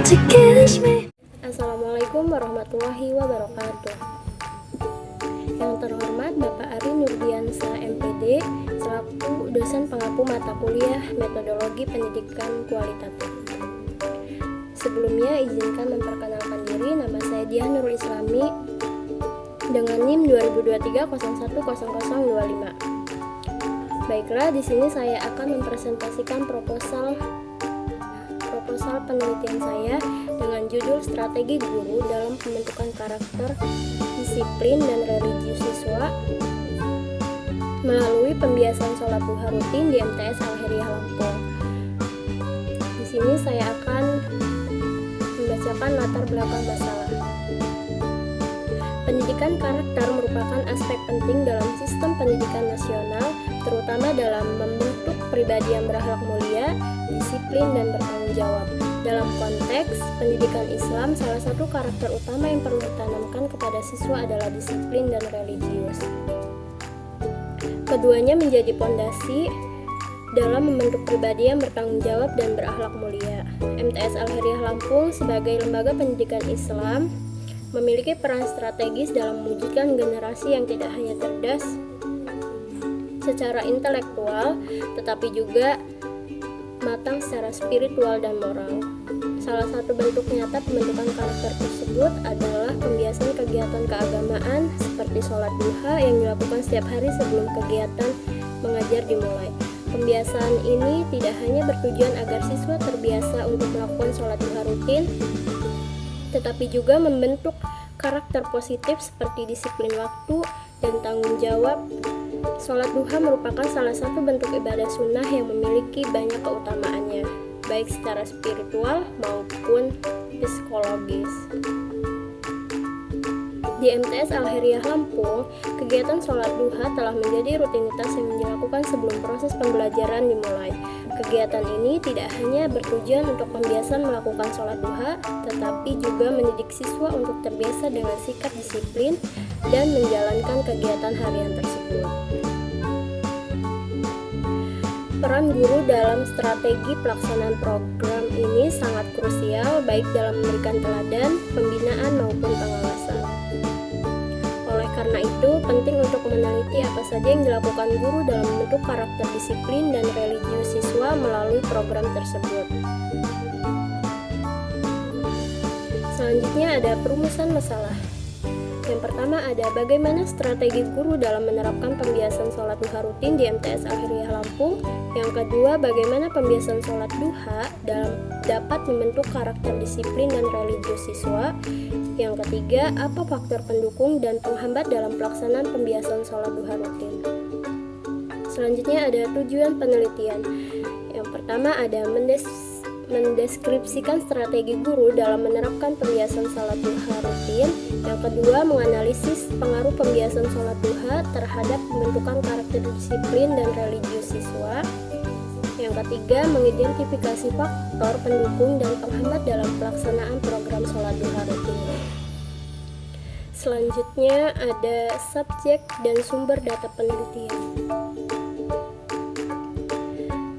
to kiss me. Assalamualaikum warahmatullahi wabarakatuh. Yang terhormat Bapak Ari Nurdiansa MPD selaku dosen pengampu mata kuliah Metodologi Pendidikan Kualitatif. Sebelumnya izinkan memperkenalkan diri, nama saya Diah Nurul Islami dengan NIM 2023010025. Baiklah, di sini saya akan mempresentasikan proposal penelitian saya dengan judul Strategi Guru dalam Pembentukan Karakter, Disiplin, dan Religius Siswa melalui pembiasan sholat duha rutin di MTS Al-Khairiyah Lampung. Di sini saya akan membacakan latar belakang masalah. Pendidikan karakter merupakan aspek penting dalam sistem pendidikan nasional, terutama dalam membentuk pribadi yang berakhlak mulia, disiplin, dan bertanggung jawab. Dalam konteks pendidikan Islam, salah satu karakter utama yang perlu ditanamkan kepada siswa adalah disiplin dan religius. Keduanya menjadi pondasi dalam membentuk pribadi yang bertanggung jawab dan berakhlak mulia. MTS Al-Khairiyah Lampung sebagai lembaga pendidikan Islam memiliki peran strategis dalam mewujudkan generasi yang tidak hanya cerdas secara intelektual, tetapi juga matang secara spiritual dan moral. Salah satu bentuk nyata pembentukan karakter tersebut adalah pembiasan kegiatan keagamaan seperti sholat duha yang dilakukan setiap hari sebelum kegiatan mengajar dimulai. Pembiasaan ini tidak hanya bertujuan agar siswa terbiasa untuk melakukan sholat duha rutin, tetapi juga membentuk karakter positif seperti disiplin waktu dan tanggung jawab. Sholat duha merupakan salah satu bentuk ibadah sunnah yang memiliki banyak keutamaannya, baik secara spiritual maupun psikologis. Di MTS Al-Khairiyah Lampung, kegiatan sholat duha telah menjadi rutinitas yang dilakukan sebelum proses pembelajaran dimulai. Kegiatan ini tidak hanya bertujuan untuk pembiasan melakukan sholat duha, tetapi juga mendidik siswa untuk terbiasa dengan sikap disiplin dan menjalankan kegiatan harian tersebut. Peran guru dalam strategi pelaksanaan program ini sangat krusial, baik dalam memberikan teladan, pembinaan, maupun pengawasan. Oleh karena itu, penting untuk meneliti apa saja yang dilakukan guru dalam membentuk karakter disiplin dan religius siswa melalui program tersebut. Selanjutnya ada perumusan masalah. Yang pertama ada bagaimana strategi guru dalam menerapkan pembiasan sholat duha rutin di MTS Al-Khairiyah Lampung. Yang kedua, bagaimana pembiasan sholat duha dapat membentuk karakter disiplin dan religius siswa. Yang ketiga, apa faktor pendukung dan penghambat dalam pelaksanaan pembiasan sholat duha rutin. Selanjutnya ada tujuan penelitian. Yang pertama ada mendeskripsikan strategi guru dalam menerapkan pembiasan sholat duha rutin. Yang kedua, menganalisis pengaruh pembiasan sholat duha terhadap pembentukan karakter disiplin dan religius siswa. Yang ketiga, mengidentifikasi faktor pendukung dan penghambat dalam pelaksanaan program sholat duha rutin. Selanjutnya ada subjek dan sumber data penelitian.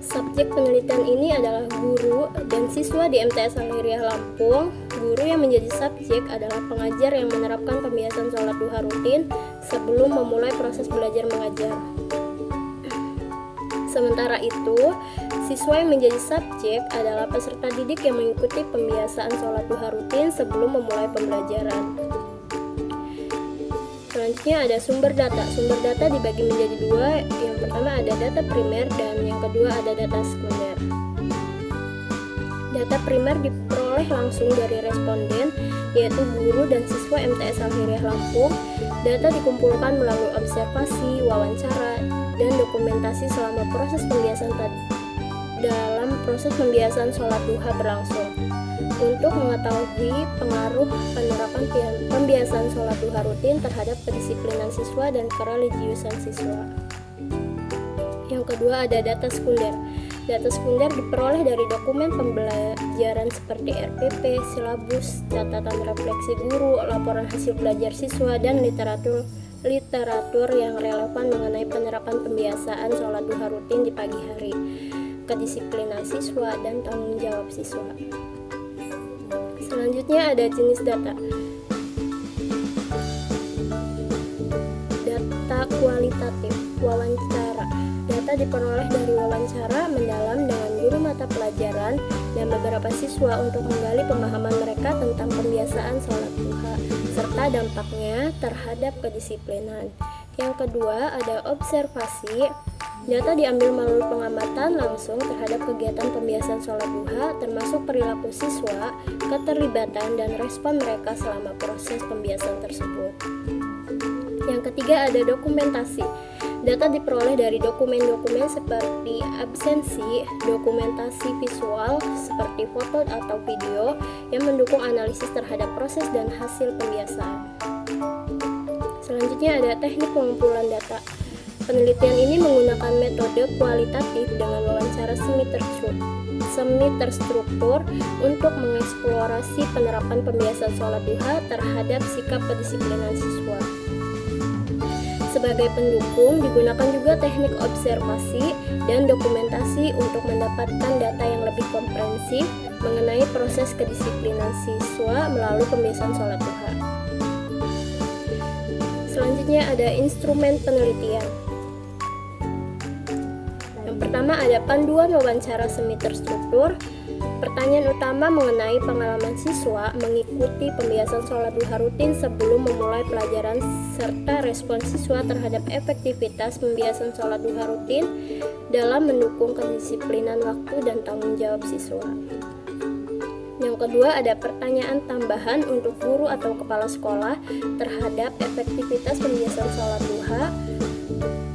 Subjek penelitian ini adalah guru dan siswa di MTS Al-Khairiyah Lampung. Guru yang menjadi subjek adalah pengajar yang menerapkan pembiasan sholat duha rutin sebelum memulai proses belajar mengajar. Sementara itu, siswa yang menjadi subjek adalah peserta didik yang mengikuti pembiasaan sholat duha rutin sebelum memulai pembelajaran. Selanjutnya ada sumber data. Sumber data dibagi menjadi dua. Yang pertama ada data primer dan yang kedua ada data sekunder. Data primer diperoleh langsung dari responden, yaitu guru dan siswa MTS Al-Khairiyah Lampung. Data dikumpulkan melalui observasi, wawancara, dan dokumentasi selama proses pembiasan sholat duha berlangsung. Untuk mengetahui pengaruh penerapan pembiasan sholat duha rutin terhadap kedisiplinan siswa dan kereligiusan siswa. Yang kedua ada data sekunder. Data sekunder diperoleh dari dokumen pembelajaran seperti RPP, silabus, catatan refleksi guru, laporan hasil belajar siswa, dan literatur yang relevan mengenai penerapan pembiasaan sholat duha rutin di pagi hari, kedisiplinan siswa, dan tanggung jawab siswa. Selanjutnya ada jenis data. Data kualitatif, wawancara. Data diperoleh dari wawancara mendalam dengan guru mata pelajaran dan beberapa siswa untuk menggali pemahaman mereka tentang pembiasaan sholat duha serta dampaknya terhadap kedisiplinan. Yang kedua ada observasi. Data diambil melalui pengamatan langsung terhadap kegiatan pembiasaan sholat duha termasuk perilaku siswa, keterlibatan dan respon mereka selama proses pembiasaan tersebut. Yang ketiga ada dokumentasi. Data diperoleh dari dokumen-dokumen seperti absensi, dokumentasi visual seperti foto atau video yang mendukung analisis terhadap proses dan hasil pembiasaan. Selanjutnya ada teknik pengumpulan data. Penelitian ini menggunakan metode kualitatif dengan wawancara semi terstruktur untuk mengeksplorasi penerapan pembiasaan sholat duha terhadap sikap kedisiplinan siswa. Sebagai pendukung, digunakan juga teknik observasi dan dokumentasi untuk mendapatkan data yang lebih komprehensif mengenai proses kedisiplinan siswa melalui pembiasaan sholat duha. Selanjutnya ada instrumen penelitian. Yang pertama ada panduan wawancara semi terstruktur. Pertanyaan utama mengenai pengalaman siswa mengikuti pembiasaan sholat duha rutin sebelum memulai pelajaran serta respon siswa terhadap efektivitas pembiasaan sholat duha rutin dalam mendukung kedisiplinan waktu dan tanggung jawab siswa. Yang kedua ada pertanyaan tambahan untuk guru atau kepala sekolah terhadap efektivitas pembiasaan sholat duha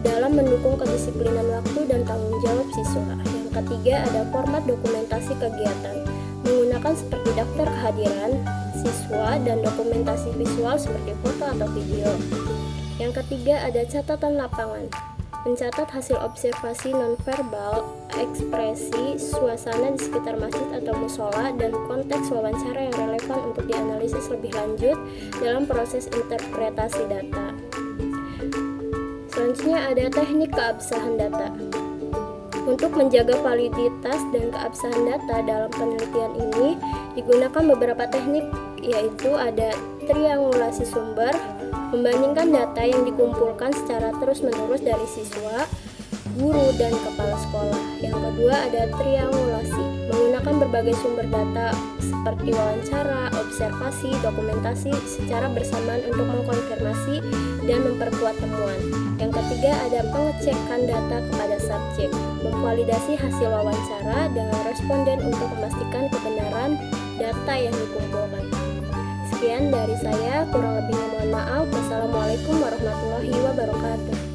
dalam mendukung kedisiplinan waktu dan tanggung jawab siswa. Yang ketiga ada format dokumentasi kegiatan menggunakan seperti daftar kehadiran siswa dan dokumentasi visual seperti foto atau video. Yang ketiga ada catatan lapangan, mencatat hasil observasi nonverbal, ekspresi, suasana di sekitar masjid atau musola, dan konteks wawancara yang relevan untuk dianalisis lebih lanjut dalam proses interpretasi data. Selanjutnya ada teknik keabsahan data. Untuk menjaga validitas dan keabsahan data dalam penelitian ini digunakan beberapa teknik, yaitu ada triangulasi sumber, membandingkan data yang dikumpulkan secara terus-menerus dari siswa, guru, dan kepala sekolah. Yang kedua ada triangulasi, menggunakan berbagai sumber data seperti wawancara, observasi, dokumentasi secara bersamaan untuk mengkonfirmasi dan memperkuat temuan. Yang ketiga ada pengecekan data kepada subjek, memvalidasi hasil wawancara dengan responden untuk memastikan kebenaran data yang dikumpulkan. Sekian dari saya, kurang lebihnya mohon maaf. Wassalamualaikum warahmatullahi wabarakatuh.